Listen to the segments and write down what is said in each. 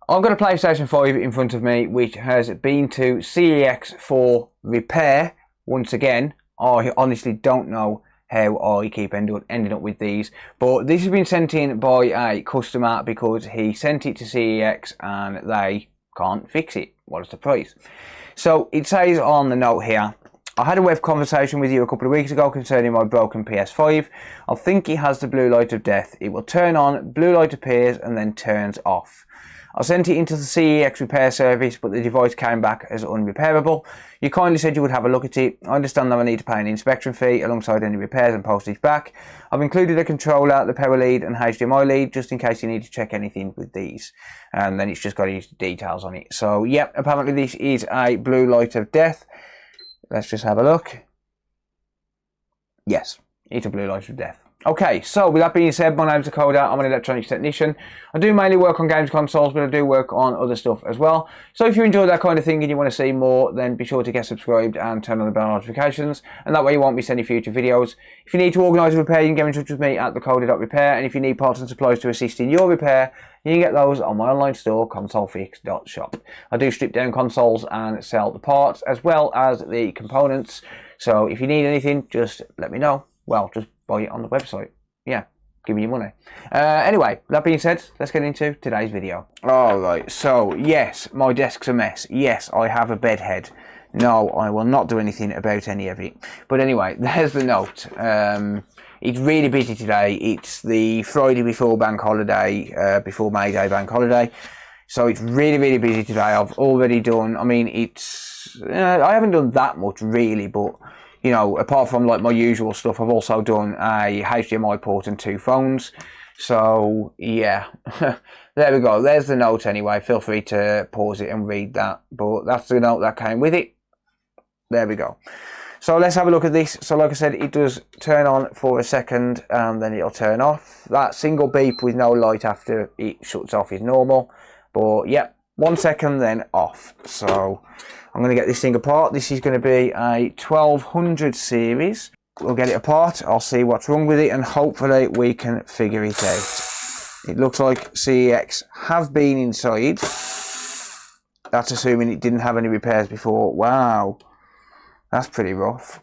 I've got a PlayStation 5 in front of me which has been to CEX for repair once again. I honestly don't know how I keep ending up with these, but this has been sent in by a customer because he sent it to CEX and they can't fix it. What is the price? So it says on the note here, I had a web conversation with you a couple of weeks ago concerning my broken PS5. I think it has the blue light of death. It will turn on, blue light appears and then turns off. I sent it into the CEX repair service, but the device came back as unrepairable. You kindly said you would have a look at it. I understand that I need to pay an inspection fee alongside any repairs and postage back. I've included a controller, the power lead and HDMI lead just in case you need to check anything with these. And then it's just got his details on it. So yeah, apparently this is a blue light of death. Let's just have a look. Yes, it's a blue light of death. Okay, so with that being said, my name's Hakko, I'm an electronics technician. I do mainly work on games consoles, but I do work on other stuff as well. So if you enjoy that kind of thing and you want to see more, then be sure to get subscribed and turn on the bell notifications, and that way you won't miss any future videos. If you need to organise a repair, you can get in touch with me at thecody.repair, and if you need parts and supplies to assist in your repair, you can get those on my online store, consolefix.shop. I do strip down consoles and sell the parts as well as the components, so if you need anything, just let me know. Well, just buy it on the website. Yeah, give me your money. Anyway, that being said, let's get into today's video. Alright, so yes, my desk's a mess. Yes, I have a bed head. No, I will not do anything about any of it. But anyway, there's the note. It's really busy today. It's the Friday before bank holiday, before May Day bank holiday. So it's really busy today. I've already done, I mean, I haven't done that much really, but you know, apart from like my usual stuff, I've also done a HDMI port and 2 phones. So yeah, there we go. There's the note anyway. Feel free to pause it and read that. But that's the note that came with it. There we go. So let's have a look at this. So like I said, it does turn on for a second and then it'll turn off. That single beep with no light after it shuts off is normal. But yeah, 1 second then off. So I'm going to get this thing apart. This is going to be a 1200 series. We'll get it apart. I'll see what's wrong with it and hopefully we can figure it out. It looks like CEX have been inside. That's assuming it didn't have any repairs before. Wow, that's pretty rough.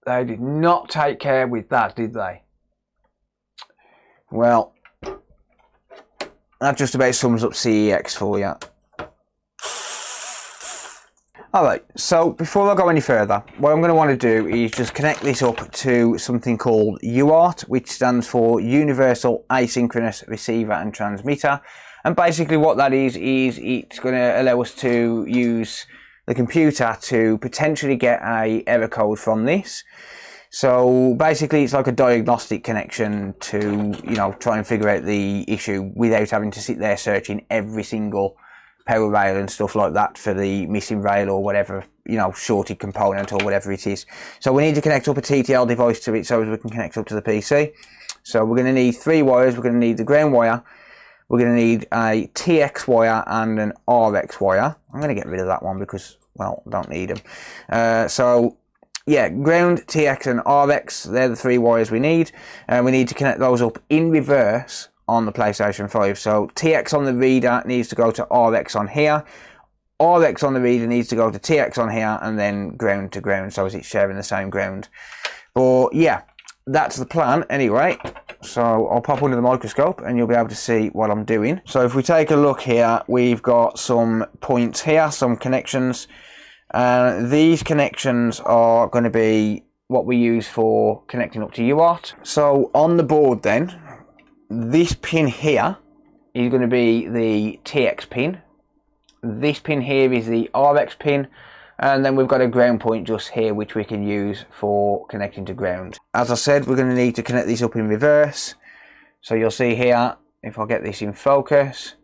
They did not take care with that, did they? Well, that just about sums up CEX for you. Alright, so before I go any further, what I'm going to want to do is just connect this up to something called UART, which stands for Universal Asynchronous Receiver and Transmitter. And basically what that is it's going to allow us to use the computer to potentially get an error code from this. So basically it's like a diagnostic connection to, you know, try and figure out the issue without having to sit there searching every single power rail and stuff like that for the missing rail or whatever, you know, shorted component or whatever it is. So we need to connect up a TTL device to it so we can connect up to the PC. So we're going to need 3 wires. We're going to need the ground wire. We're going to need a TX wire and an RX wire. I'm going to get rid of that one because, well, I don't need them. So yeah, ground, TX and RX, they're the 3 wires we need. And we need to connect those up in reverse on the PlayStation 5. So TX on the reader needs to go to RX on here. RX on the reader needs to go to TX on here and then ground to ground, so it's sharing the same ground. But yeah, that's the plan anyway. So I'll pop under the microscope and you'll be able to see what I'm doing. So if we take a look here, we've got some points here, some connections. These connections are going to be what we use for connecting up to UART. So on the board then, this pin here is going to be the TX pin. This pin here is the RX pin. And then we've got a ground point just here which we can use for connecting to ground. As I said, we're going to need to connect this up in reverse. So you'll see here, if I get this in focus,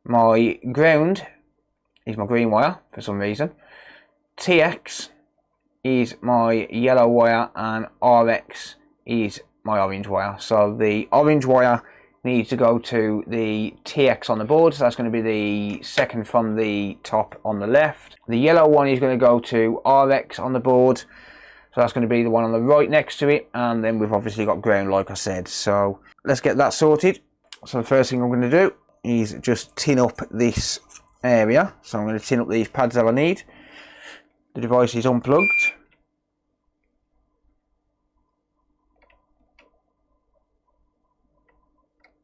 my ground is my green wire for some reason. TX is my yellow wire and RX is my orange wire. So the orange wire needs to go to the TX on the board, so that's going to be the second from the top on the left. The yellow one is going to go to RX on the board, So that's going to be the one on the right next to it, and then we've obviously got ground like I said. So let's get that sorted. So the first thing I'm going to do is just tin up this area. So I'm going to tin up these pads that I need. The device is unplugged.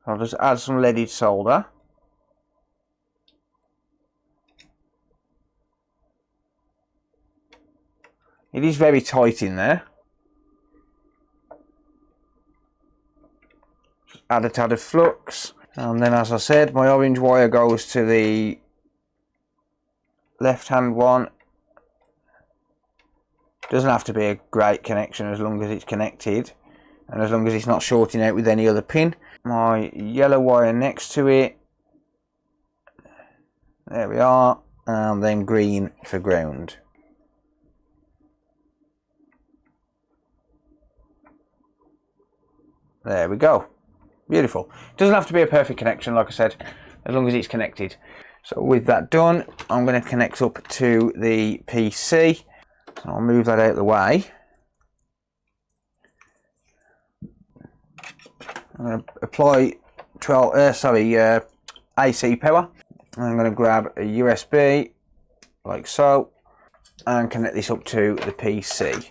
I'll just add some leaded solder. It is very tight in there. Just add a tad of flux. And then, as I said, my orange wire goes to the left hand one. Doesn't have to be a great connection as long as it's connected. And as long as it's not shorting out with any other pin. My yellow wire next to it. There we are. And then green for ground. There we go. Beautiful. Doesn't have to be a perfect connection, like I said, as long as it's connected. So with that done, I'm going to connect up to the PC. So I'll move that out of the way. I'm going to apply AC power. I'm going to grab a USB, like so, and connect this up to the PC.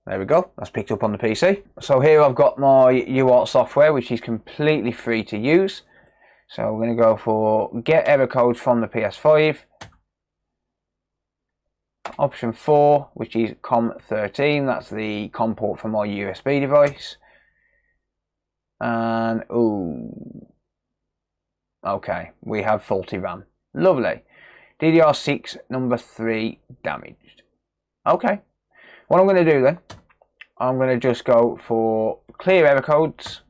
There we go, that's picked up on the PC. So here I've got my UART software, which is completely free to use. So we're going to go for get error codes from the PS5. Option 4, which is COM13, that's the COM port for my USB device. And, ooh, okay, we have faulty RAM. Lovely. DDR6 number 3 damaged. Okay. What I'm going to do then, I'm going to just go for clear error codes.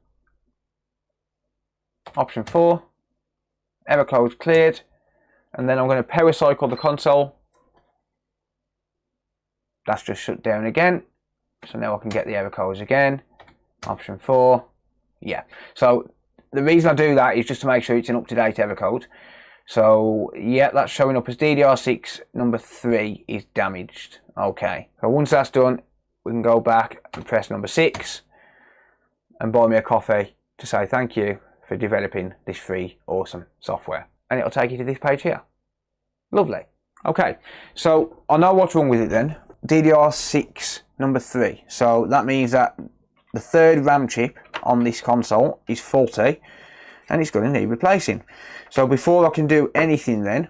Option 4, error codes cleared. And then I'm going to power cycle the console. That's just shut down again. So now I can get the error codes again. Option 4, yeah. So the reason I do that is just to make sure it's an up-to-date error code. So yeah, that's showing up as DDR6 number 3 is damaged. Okay, so once that's done, we can go back and press number 6 and buy me a coffee to say thank you for developing this free awesome software. And it'll take you to this page here. Lovely. Okay, so I know what's wrong with it then. DDR6 number 3. So that means that the third RAM chip on this console is faulty and it's going to need replacing. So before I can do anything then,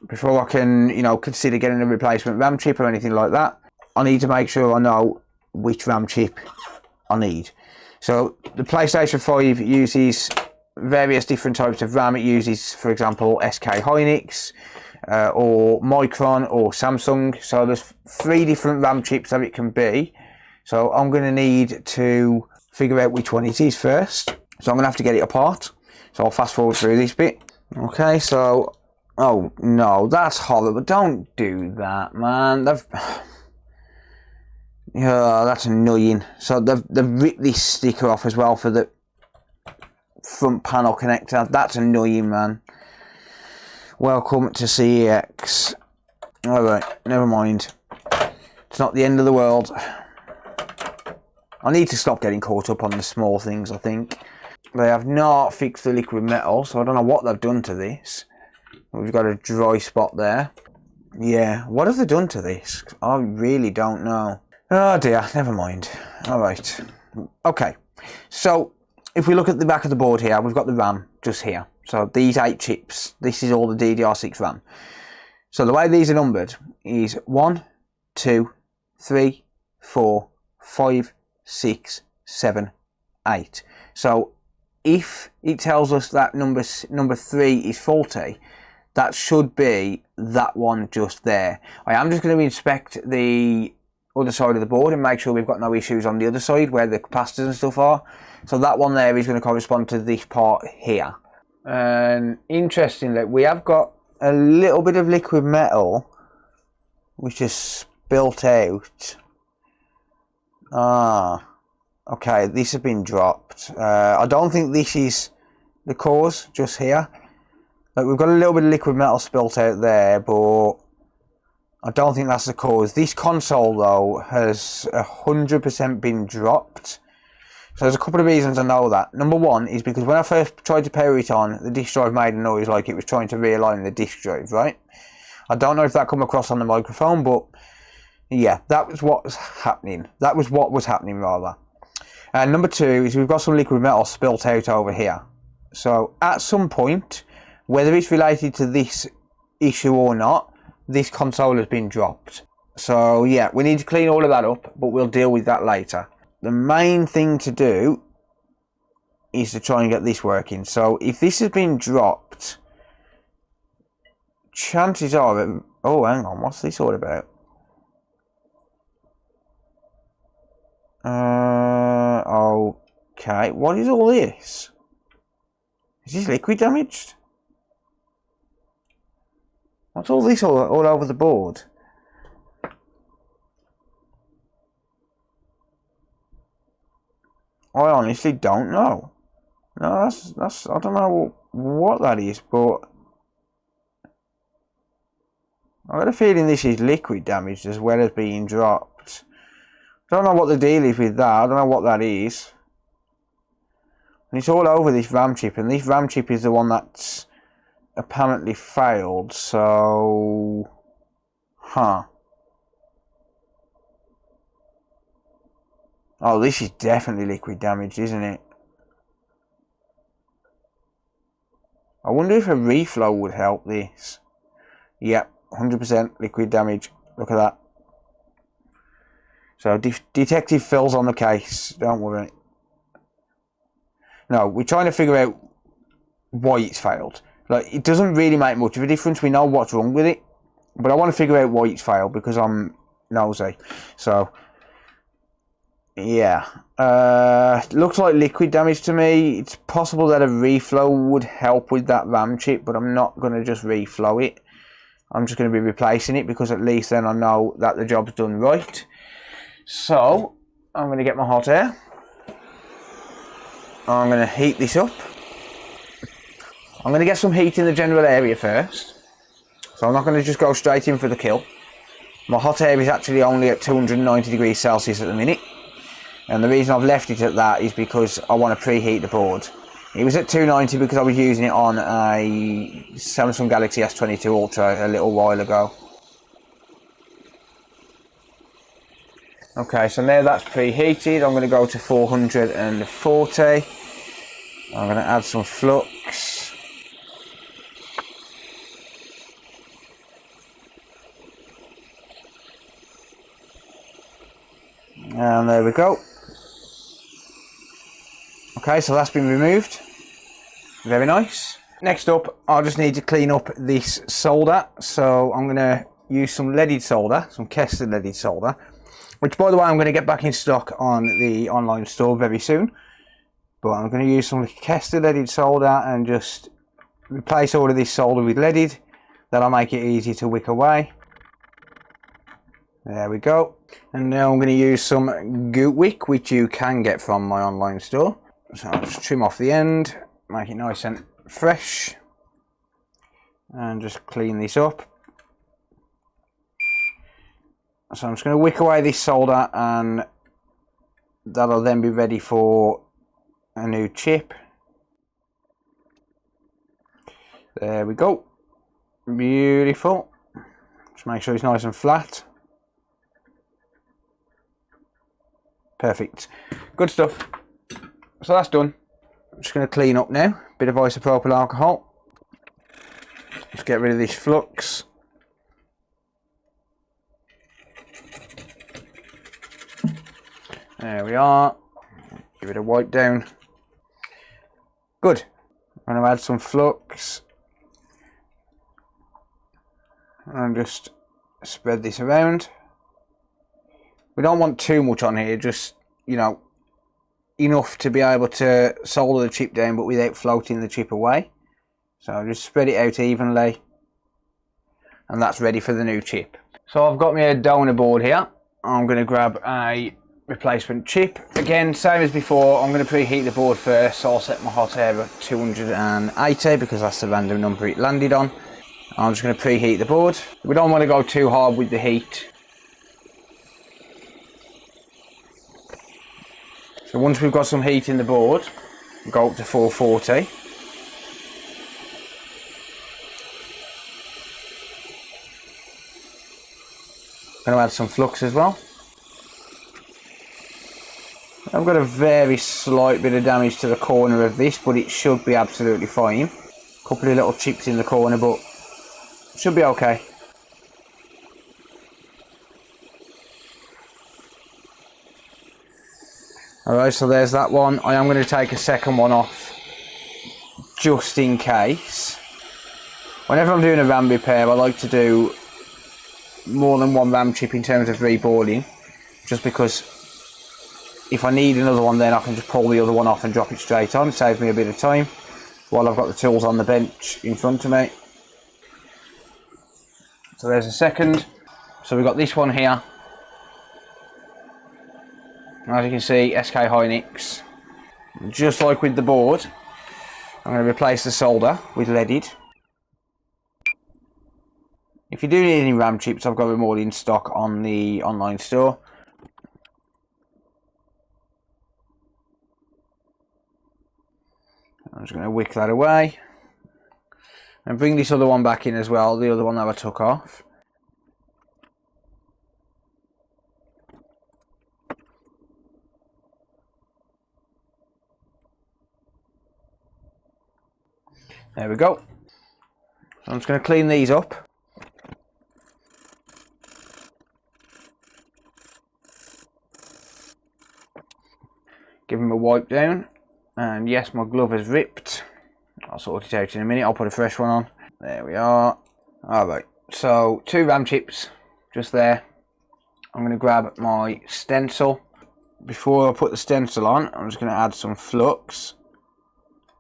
before I can, consider getting a replacement RAM chip or anything like that, I need to make sure I know which RAM chip I need. So the PlayStation 5 uses various different types of RAM. It uses, for example, SK Hynix, or Micron or Samsung. So there's 3 different RAM chips that it can be. So I'm going to need to figure out which one it is first. So I'm going to have to get it apart. So I'll fast forward through this bit. Okay, so, oh no, that's horrible. Don't do that, man. Yeah, that's annoying. So they've ripped this sticker off as well for the front panel connector. That's annoying, man. Welcome to CEX. Alright, never mind. It's not the end of the world. I need to stop getting caught up on the small things, I think. They have not fixed the liquid metal, so I don't know what they've done to this. We've got a dry spot there. Yeah, what have they done to this? I really don't know. Oh dear, never mind. Alright. Okay, so if we look at the back of the board here, we've got the RAM just here. So these 8 chips, this is all the DDR6 RAM. So the way these are numbered is 1, 2, 3, 4, 5, 6, 7, 8. So if it tells us that number 3 is faulty, that should be that one just there. I am just going to inspect the other side of the board and make sure we've got no issues on the other side where the capacitors and stuff are. So that one there is going to correspond to this part here. And interestingly, we have got a little bit of liquid metal which is spilt out. Okay, this has been dropped. I don't think this is the cause just here. Like, we've got a little bit of liquid metal spilt out there, but I don't think that's the cause. This console though has 100% been dropped. So there's a couple of reasons I know that. Number one is because when I first tried to power it on, the disk drive made a noise like it was trying to realign the disk drive, right? I don't know if that come across on the microphone, but yeah, that was what was happening. That was what was happening rather. And number two is we've got some liquid metal spilt out over here. So at some point, whether it's related to this issue or not, this console has been dropped. So yeah, we need to clean all of that up, but we'll deal with that later. The main thing to do is to try and get this working. So if this has been dropped, chances are... Oh, hang on, what's this all about? Okay, what is all this? Is this liquid damaged? What's all this all over the board? I honestly don't know. No, that's I don't know what that is, but I got a feeling this is liquid damaged as well as being dropped. I don't know what the deal is with that. I don't know what that is. And it's all over this RAM chip, and this RAM chip is the one that's apparently failed. So, Oh, this is definitely liquid damage, isn't it? I wonder if a reflow would help this. Yep, 100% liquid damage. Look at that. So, Detective Phil's on the case. Don't worry. No, we're trying to figure out why it's failed. Like, it doesn't really make much of a difference. We know what's wrong with it. But I want to figure out why it's failed because I'm nosy. So... yeah, looks like liquid damage to me. It's possible that a reflow would help with that RAM chip, but I'm not going to just reflow it. I'm just going to be replacing it because at least then I know that the job's done right. So, I'm going to get my hot air. I'm going to heat this up. I'm going to get some heat in the general area first. So I'm not going to just go straight in for the kill. My hot air is actually only at 290 degrees Celsius at the minute. And the reason I've left it at that is because I want to preheat the board. It was at 290 because I was using it on a Samsung Galaxy S22 Ultra a little while ago. Okay, so now that's preheated, I'm going to go to 440. I'm going to add some flux. And there we go. Okay, so that's been removed. Very nice. Next up, I'll just need to clean up this solder. So I'm going to use some leaded solder, some Kester leaded solder, which by the way I'm going to get back in stock on the online store very soon. But I'm going to use some Kester leaded solder and just replace all of this solder with leaded. That'll make it easy to wick away. There we go. And now I'm going to use some Goot Wick, which you can get from my online store. So I'll just trim off the end, make it nice and fresh, and just clean this up. So I'm just going to wick away this solder, and that'll then be ready for a new chip. There we go. Beautiful. Just make sure it's nice and flat. Perfect. Good stuff. So that's done. I'm just going to clean up now. Bit of isopropyl alcohol. Just get rid of this flux. There we are. Give it a wipe down. Good. I'm going to add some flux. And just spread this around. We don't want too much on here, just, you know, enough to be able to solder the chip down but without floating the chip away. So just spread it out evenly, and that's ready for the new chip. So I've got my donor board here. I'm going to grab a replacement chip. Again, same as before, I'm going to preheat the board first, so I'll set my hot air at 280 because that's the random number it landed on. I'm just going to preheat the board. We don't want to go too hard with the heat. So once we've got some heat in the board, go up to 440. Going to add some flux as well. I've got a very slight bit of damage to the corner of this, but it should be absolutely fine. A couple of little chips in the corner, but it should be okay. Alright, so there's that one. I am going to take a second one off just in case. Whenever I'm doing a RAM repair, I like to do more than one RAM chip in terms of reballing, just because if I need another one, then I can just pull the other one off and drop it straight on. It saves me a bit of time while I've got the tools on the bench in front of me. So there's a second. So we've got this one here. As you can see, SK Hynix. Just like with the board, I'm going to replace the solder with leaded. If you do need any RAM chips, I've got them all in stock on the online store. I'm just going to wick that away. And bring this other one back in as well, the other one that I took off. There we go. So I'm just going to clean these up. Give them a wipe down. And yes, my glove is ripped. I'll sort it out in a minute. I'll put a fresh one on. There we are. Alright, so 2 RAM chips just there. I'm going to grab my stencil. Before I put the stencil on, I'm just going to add some flux.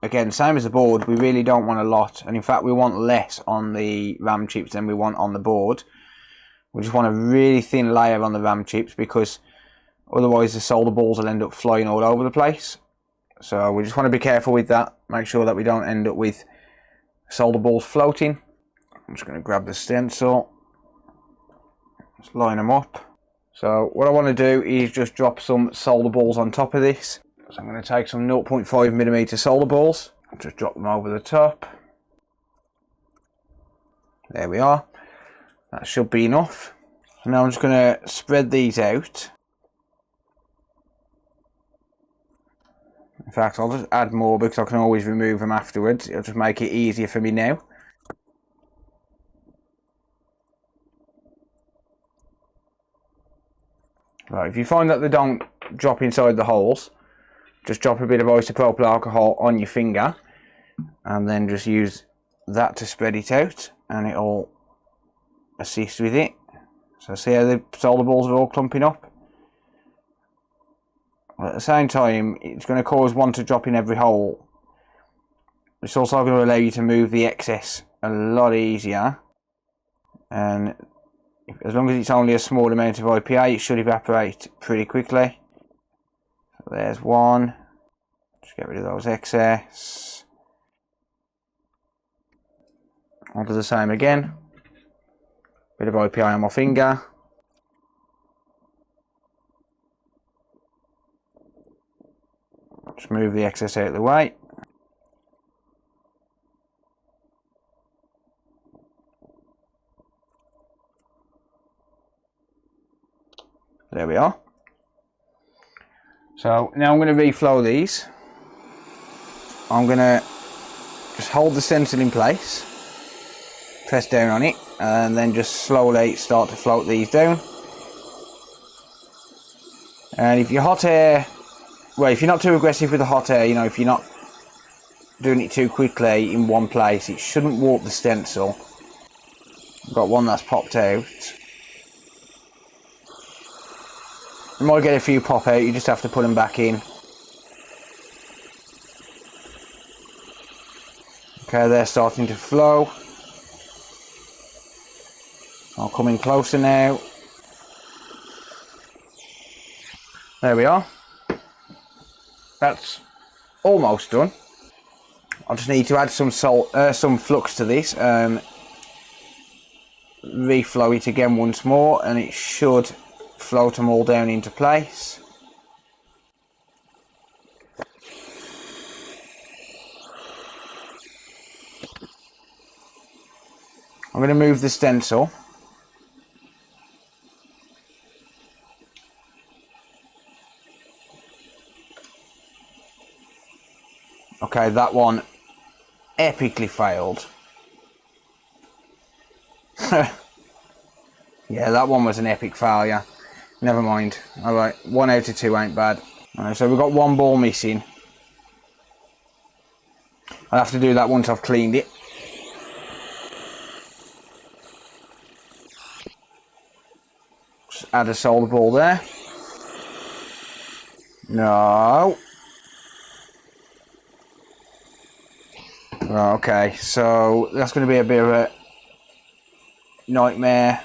Again, same as the board, we really don't want a lot, and in fact we want less on the RAM chips than we want on the board. We just want a really thin layer on the RAM chips, because otherwise the solder balls will end up flying all over the place. So we just want to be careful with that, make sure that we don't end up with solder balls floating. I'm just going to grab the stencil, just line them up. So what I want to do is just drop some solder balls on top of this. So I'm going to take some 0.5mm solder balls and just drop them over the top. There we are. That should be enough. So now I'm just going to spread these out. In fact, I'll just add more because I can always remove them afterwards. It'll just make it easier for me now. Right, if you find that they don't drop inside the holes, just drop a bit of isopropyl alcohol on your finger and then just use that to spread it out, and it'll assist with it. So see how the solder balls are all clumping up? At the same time, it's going to cause one to drop in every hole. It's also going to allow you to move the excess a lot easier, and as long as it's only a small amount of IPA, it should evaporate pretty quickly. So there's one. Just get rid of those excess. I'll do the same again. Bit of IPA on my finger. Just move the excess out of the way. There we are. So now I'm going to reflow these. I'm going to just hold the stencil in place, press down on it, and then just slowly start to float these down. And if you're hot air, well, if you're not too aggressive with the hot air, you know, if you're not doing it too quickly in one place, it shouldn't warp the stencil. I've got one that's popped out. You might get a few pop out, you just have to put them back in. Okay, they're starting to flow. I'll come in closer now. There we are. That's almost done. I just need to add some flux to this. reflow it again once more, and it should float them all down into place. I'm going to move the stencil. Okay, that one epically failed. Yeah, that one was an epic failure. Never mind. Alright, 1 out of 2 ain't bad. Alright, so we've got one ball missing. I'll have to do that once I've cleaned it. Just add a solder ball there. No. Okay, so that's going to be a bit of a nightmare.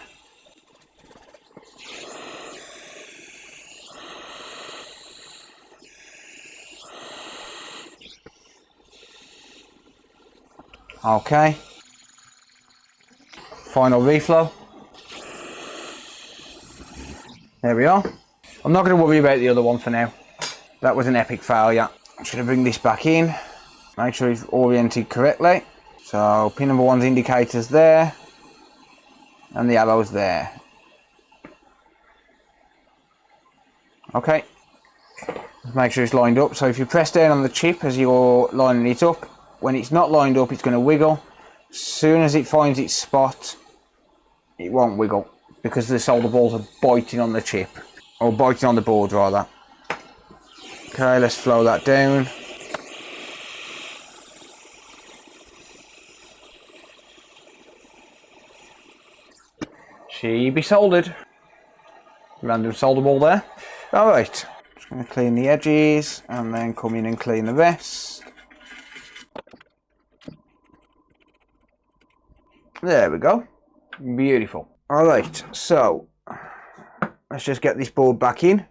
Okay. Final reflow. There we are. I'm not going to worry about the other one for now. That was an epic failure. I'm just going to bring this back in. Make sure it's oriented correctly. So pin number 1's indicators there. And the arrows there. Okay. Make sure it's lined up. So if you press down on the chip as you're lining it up, when it's not lined up, it's going to wiggle. As soon as it finds its spot, it won't wiggle because the solder balls are biting on the chip, or biting on the board rather. Okay, let's flow that down. She be soldered. Random solder ball there. Alright, just going to clean the edges and then come in and clean the rest. There we go. Beautiful. Alright, so let's just get this board back in.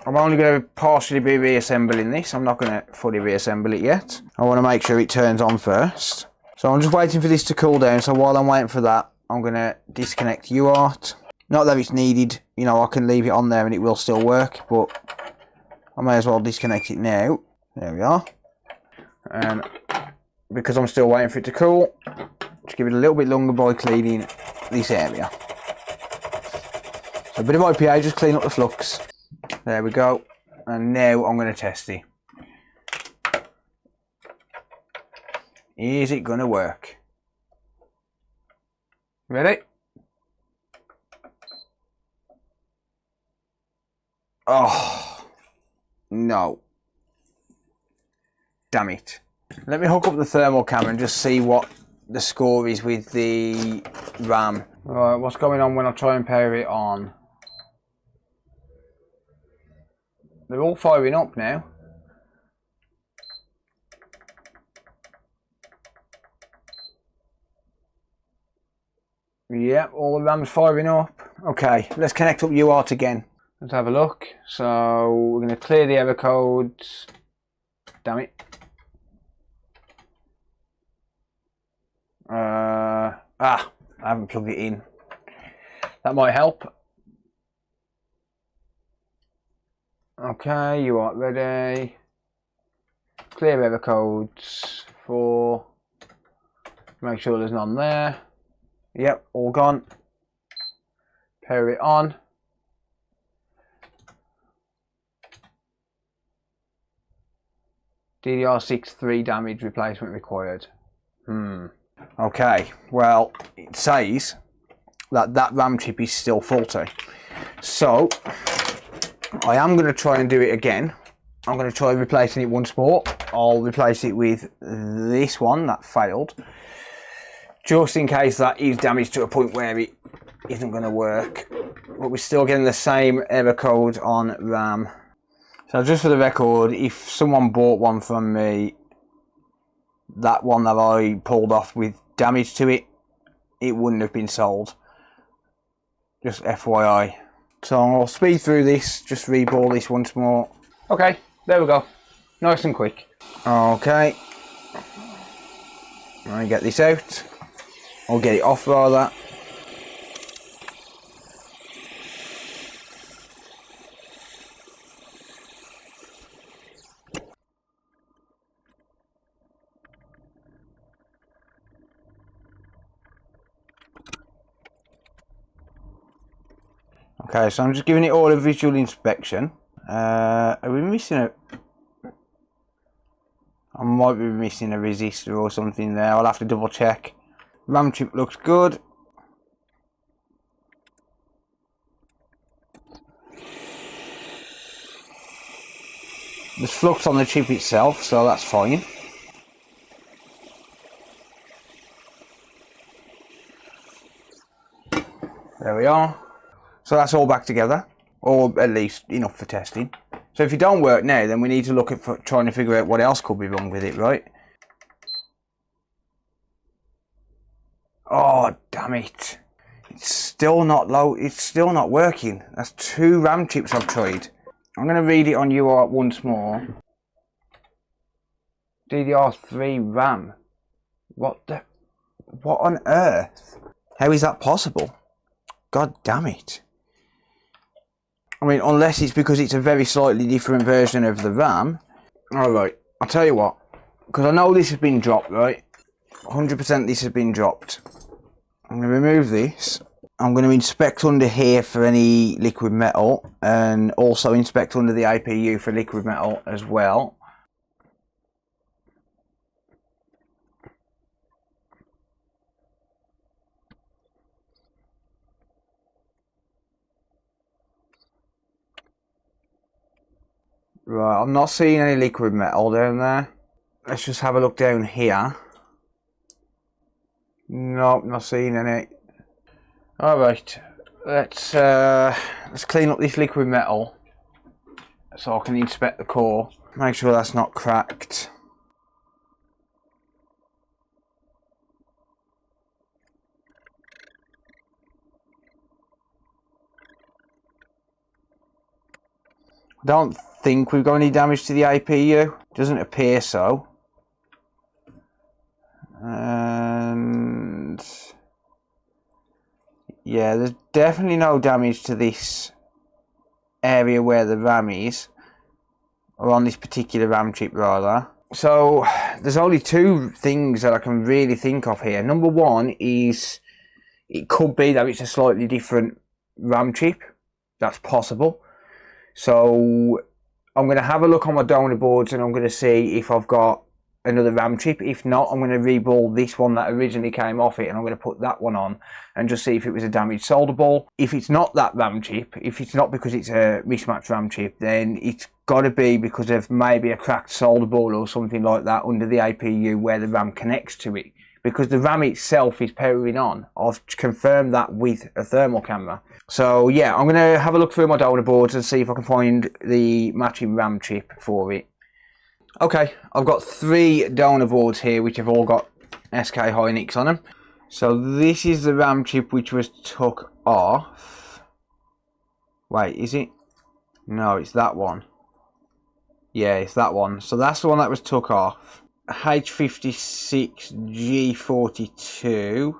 I'm only going to partially be reassembling this. I'm not going to fully reassemble it yet. I want to make sure it turns on first. So I'm just waiting for this to cool down. So while I'm waiting for that, I'm going to disconnect UART. Not that it's needed. You know, I can leave it on there and it will still work. But I may as well disconnect it now. There we are. And because I'm still waiting for it to cool, just give it a little bit longer by cleaning this area. So a bit of IPA, just clean up the flux. There we go. And now I'm going to test it. Is it going to work? Ready? Oh, no. Damn it. Let me hook up the thermal camera and just see what the score is with the RAM. Right, what's going on when I try and power it on? They're all firing up now. Yep, all the RAM's firing up. Okay, let's connect up UART again. Let's have a look. So we're going to clear the error codes. Damn it. I haven't plugged it in. That might help. Okay, UART ready. Clear error codes for. Make sure there's none there. Yep, all gone. Power it on. DDR6 3 damage replacement required. Okay, well, it says that RAM chip is still faulty. So, I am going to try and do it again. I'm going to try replacing it once more. I'll replace it with this one that failed. Just in case that is damaged to a point where it isn't going to work. But we're still getting the same error code on RAM. So just for the record, if someone bought one from me, that one that I pulled off with damage to it, it wouldn't have been sold. Just FYI. So I'll speed through this, just reball this once more. Okay, there we go. Nice and quick. Okay. Let me get this out. or get it off rather. Okay, so I'm just giving it all a visual inspection. Are we missing a... I might be missing a resistor or something there. I'll have to double check. RAM chip looks good. There's flux on the chip itself, so that's fine. There we are. So that's all back together, or at least enough for testing. So if it don't work now, then we need to look at trying to figure out what else could be wrong with it, right? Oh, damn it. It's still not low. It's still not working. That's 2 RAM chips I've tried. I'm going to read it on UART once more. DDR3 RAM. What on earth? How is that possible? God damn it. I mean, unless it's because it's a very slightly different version of the RAM. Alright, I'll tell you what. Because I know this has been dropped, right? 100% this has been dropped. I'm going to remove this. I'm going to inspect under here for any liquid metal. And also inspect under the APU for liquid metal as well. Right, I'm not seeing any liquid metal down there. Let's just have a look down here. Nope, not seeing any. Alright, let's clean up this liquid metal so I can inspect the core. Make sure that's not cracked. I don't think we've got any damage to the APU. Doesn't appear so. And yeah, there's definitely no damage to this area where the RAM is, or on this particular RAM chip rather. So there's only 2 things that I can really think of here. Number one is it could be that it's a slightly different RAM chip. That's possible. So I'm going to have a look on my donor boards and I'm going to see if I've got another RAM chip. If not, I'm going to reball this one that originally came off it and I'm going to put that one on and just see if it was a damaged solder ball. If it's not that RAM chip, if it's not because it's a mismatched RAM chip, then it's got to be because of maybe a cracked solder ball or something like that under the APU where the RAM connects to it. Because the RAM itself is powering on. I've confirmed that with a thermal camera. So yeah, I'm going to have a look through my donor boards and see if I can find the matching RAM chip for it. Okay, I've got 3 donor boards here which have all got SK Hynix on them. So this is the RAM chip which was took off. Wait, is it? No, it's that one. Yeah, it's that one. So that's the one that was took off. H56G42.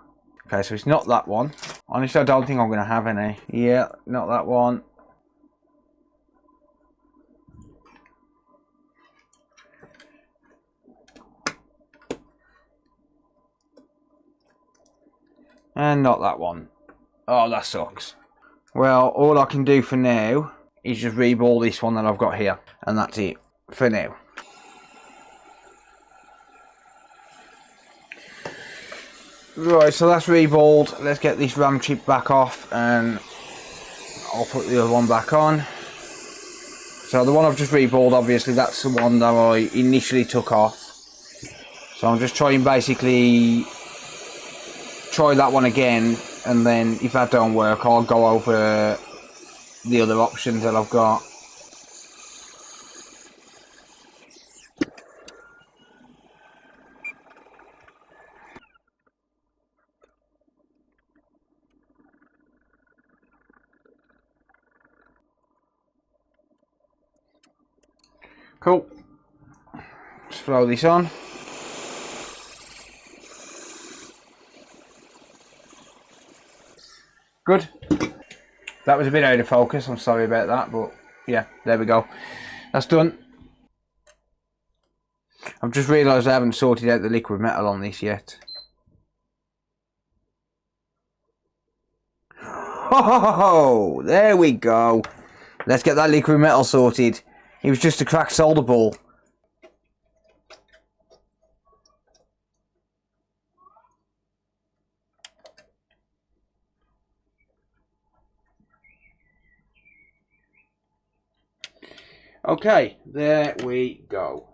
Okay, so it's not that one. Honestly, I don't think I'm going to have any. Yeah, not that one. And not that one. Oh, that sucks. Well, all I can do for now is just reball this one that I've got here. And that's it for now. Right, so that's reballed. Let's get this RAM chip back off and I'll put the other one back on. So the one I've just reballed, obviously that's the one that I initially took off. So I'm just trying basically try that one again, and then if that don't work I'll go over the other options that I've got. Cool. Let's throw this on. Good. That was a bit out of focus, I'm sorry about that, but yeah, there we go. That's done. I've just realised I haven't sorted out the liquid metal on this yet. Oh, there we go. Let's get that liquid metal sorted. It was just a cracked solder ball. Okay, there we go.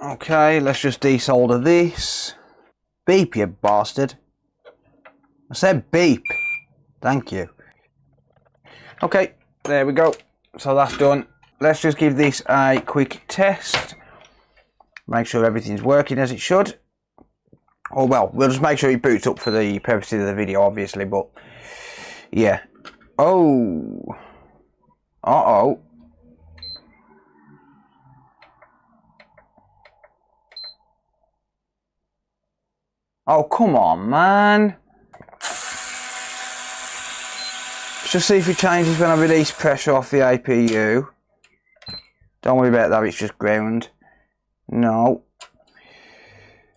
Okay, let's just desolder this. Beep, you bastard. I said beep. Thank you. Okay, there we go. So that's done. Let's just give this a quick test. Make sure everything's working as it should. Oh well, we'll just make sure it boots up for the purposes of the video, obviously, but yeah. Oh. Uh-oh. Oh, come on, man. Let's just see if it changes when I release pressure off the APU. Don't worry about that, it's just ground. No.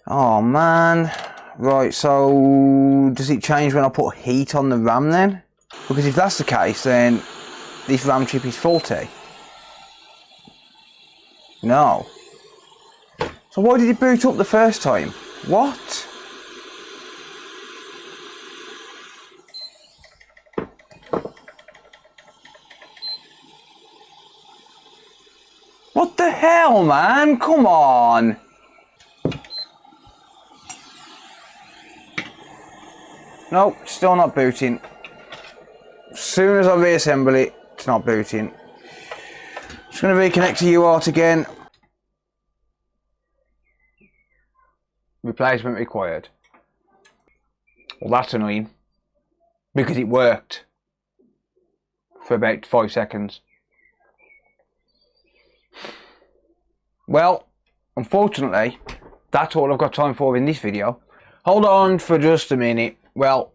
Oh, man. Right, so does it change when I put heat on the RAM then? Because if that's the case, then this RAM chip is faulty. No. So why did it boot up the first time? What? What the hell, man? Come on. Nope, still not booting. As soon as I reassemble it, it's not booting. Just going to reconnect to UART again. Replacement required. Well, that's annoying. Because it worked. For about 5 seconds. Well, unfortunately, that's all I've got time for in this video. Hold on for just a minute. Well,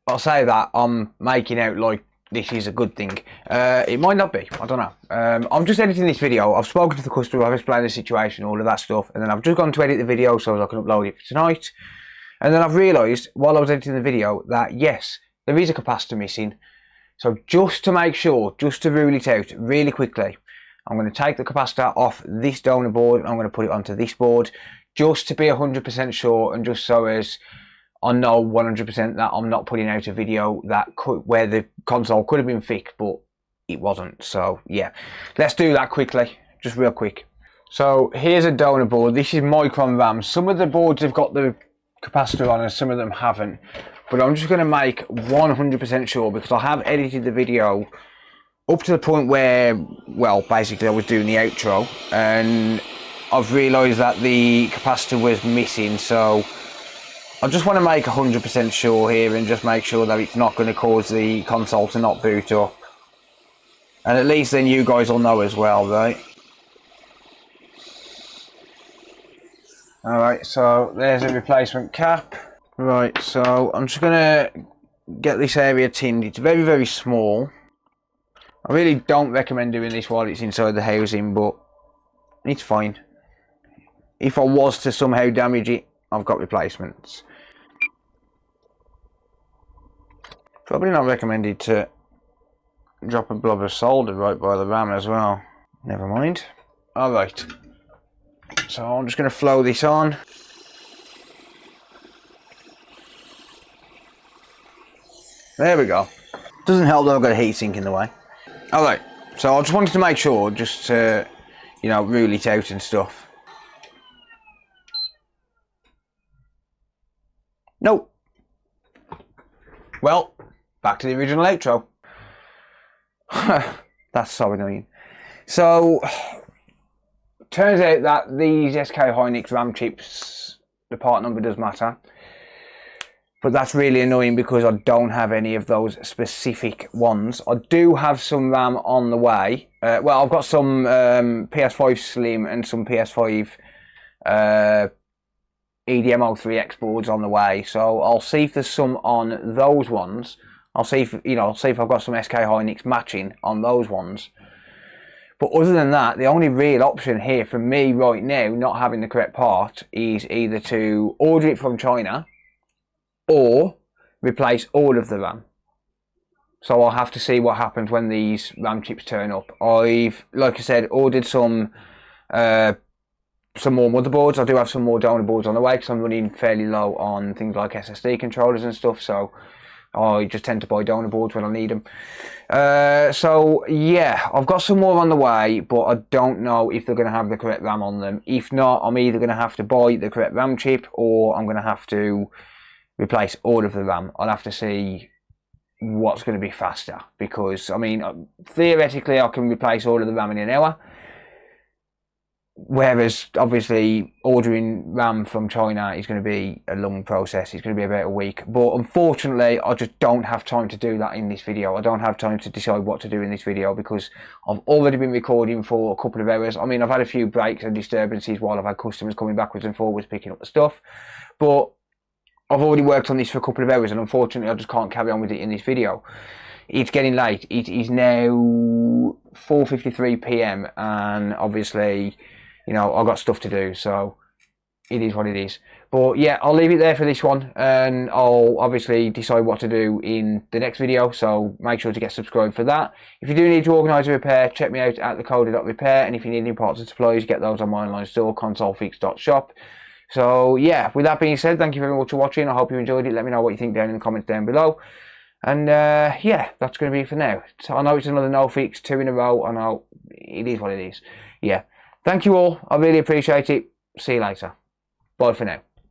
I'll say that I'm making out like this is a good thing. It might not be, I don't know. I'm just editing this video. I've spoken to the customer, I've explained the situation, all of that stuff, and then I've just gone to edit the video so I can upload it for tonight. And then I've realised, while I was editing the video, that yes, there is a capacitor missing. So just to make sure, just to rule it out really quickly, I'm going to take the capacitor off this donor board and I'm going to put it onto this board just to be 100% sure, and just so as I know 100% that I'm not putting out a video that could, where the console could have been fixed but it wasn't. So yeah, let's do that quickly, just real quick. So here's a donor board. This is Micron RAM. Some of the boards have got the capacitor on and some of them haven't, but I'm just going to make 100% sure because I have edited the video up to the point where, well, basically I was doing the outro and I've realised that the capacitor was missing, so I just want to make 100% sure here and just make sure that it's not going to cause the console to not boot up. And at least then you guys will know as well, right? Alright, so there's a replacement cap. Right, so I'm just going to get this area tinned. It's very, very small. I really don't recommend doing this while it's inside the housing, but it's fine. If I was to somehow damage it, I've got replacements. Probably not recommended to drop a blob of solder right by the RAM as well. Never mind. Alright. So I'm just going to flow this on. There we go. Doesn't help that I've got a heatsink in the way. Alright, so I just wanted to make sure, just to, you know, rule it out and stuff. Nope. Well, back to the original outro. That's so annoying. So, turns out that these SK Hynix RAM chips, the part number does matter. But that's really annoying because I don't have any of those specific ones. I do have some RAM on the way. Well, I've got some PS5 Slim and some PS5 EDM03X boards on the way. So I'll see if there's some on those ones. I'll see if, you know, see if I've got some SK Hynix matching on those ones. But other than that, the only real option here for me right now, not having the correct part, is either to order it from China or replace all of the RAM. So I'll have to see what happens when these RAM chips turn up. I've, like I said, ordered some more motherboards. I do have some more donor boards on the way because I'm running fairly low on things like SSD controllers and stuff. So I just tend to buy donor boards when I need them. So yeah, I've got some more on the way, but I don't know if they're going to have the correct RAM on them. If not, I'm either going to have to buy the correct RAM chip or I'm going to have to replace all of the RAM. I'll have to see what's going to be faster, because I mean, theoretically I can replace all of the RAM in an hour, whereas obviously ordering RAM from China is going to be a long process. It's going to be about a week, but unfortunately I just don't have time to do that in this video. I don't have time to decide what to do in this video because I've already been recording for a couple of hours. I mean, I've had a few breaks and disturbances while I've had customers coming backwards and forwards picking up the stuff, but I've already worked on this for a couple of hours, and unfortunately I just can't carry on with it in this video. It's getting late. It is now 4:53 PM, and obviously, you know, I've got stuff to do, so it is what it is. But yeah, I'll leave it there for this one, and I'll obviously decide what to do in the next video, so make sure to get subscribed for that. If you do need to organise a repair, check me out at thecoder.repair, and if you need any parts and supplies, get those on my online store, consolefix.shop. So yeah, with that being said, thank you very much for watching. I hope you enjoyed it. Let me know what you think down in the comments down below. And yeah, that's going to be it for now. So I know it's another no fix, 2 in a row. I know it is what it is. Yeah, thank you all. I really appreciate it. See you later. Bye for now.